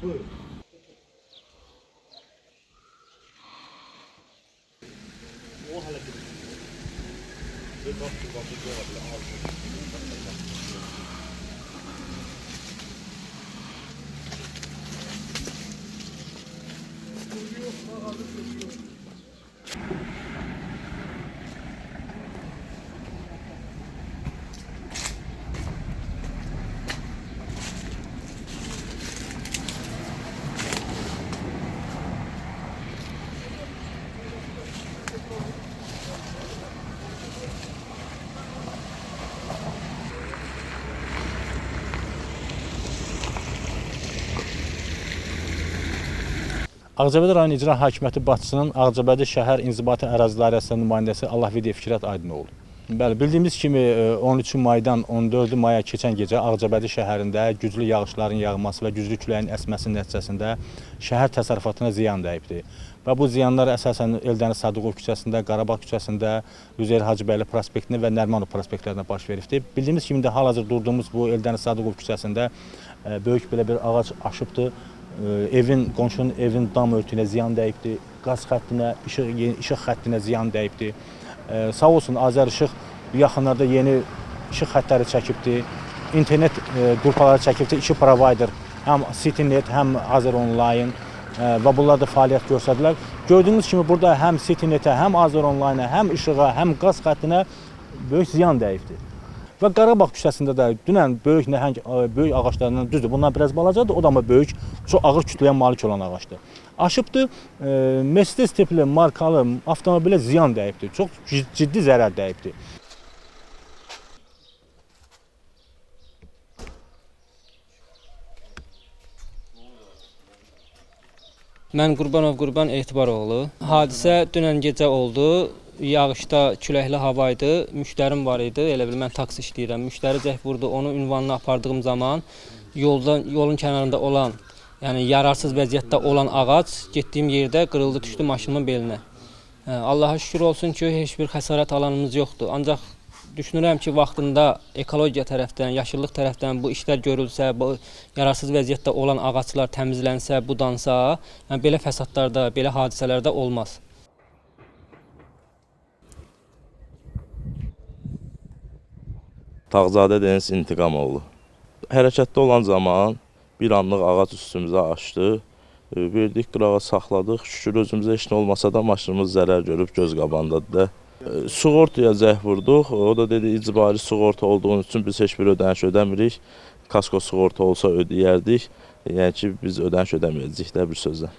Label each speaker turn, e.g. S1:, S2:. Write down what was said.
S1: Buyurun. O hareket. Bir bakış olabilir.
S2: Ağcabədi rayon İcra Hakimiyyəti başçısının Ağcabədi şəhər inzibati əraziləri əsasında nümayəndəsi Allahverdiyev Fikrət Aydınoğlu. Bəli, bildiyimiz kimi 13 maydan 14 maya keçən gecə Ağcabədi şəhərində güclü yağışların yağması və güclü küləyin əsməsi nəticəsində şəhər təsərrüfatına ziyan dəyibdir. Və bu ziyanlar əsasən Eldəniz Sadıqov küçəsində, Qarabağ küçəsində, Üzeyir Hacıbəyli prospektində və Nərmanov prospektlərində baş veribdir. Bildiyimiz kimi də hal-hazır durduğumuz bu Eldəniz Sadıqov küçəsində böyük belə bir ağac aşıbdır. Qonşunun evin dam örtüyünə ziyan dəyibdir, qaz xəttinə, işıq xəttinə ziyan dəyibdir. Sağ olsun Azərişıq yaxınlarda yeni işıq xətləri çəkibdir, internet qrupları çəkibdir, 2 provayder, həm Citynet, həm Azeronline və bunlar da fəaliyyət göstərdilər. Gördüyünüz kimi burada həm Citynetə, həm Azeronline, həm işığa, həm qaz xəttinə böyük ziyan dəyibdir. Və Qarabağ küçəsində də dünən böyük nəhəng, böyük ağaçlarından düzdür, bundan biraz balacadır, o da amma böyük, çox ağır kütləyə malik olan ağaçdır. Aşıbdır, Mercedes tipli markalı avtomobilə ziyan dəyibdir, çox ciddi zərər dəyibdir.
S3: Mən Qurban Etibaroğlu. Hadisə dünən gecə oldu. Yağışda küləkli hava idi, müştərim var idi, elə bil mən taksi işləyirəm. Müştəri cəhd vurdu, onu ünvanına apardığım zaman yolun kənarında olan, yəni yararsız vəziyyətdə olan ağac getdiyim yerdə qırıldı, düşdü maşınımın belinə. Allaha şükür olsun ki, heç bir xəsarət alanımız yoxdur. Ancaq düşünürəm ki, vaxtında ekologiya tərəfdən, yaşıllıq tərəfdən bu işlər görülsə, bu yararsız vəziyyətdə olan ağaclar təmizlənsə, budansa, yəni belə fəsadlarda, belə hadisələrdə olmaz.
S4: Tağzadə Deniz İntiqamoğlu. Hərəkətdə olan zaman bir anlıq ağac üstümüzə açdı. Verdik qırağa saxladıq. Şükür özümüzə heç nə olmasa da maşınımız zərər görüb göz qabağındadır da. Sığortaya zəh vurduq. O da dedi icbari sığorta olduğu üçün biz heç bir ödəniş ödəmirik. Kasko sığorta olsa ödəyərdik. Yəni ki biz ödəniş ödəməyəcəyik də bir sözlə.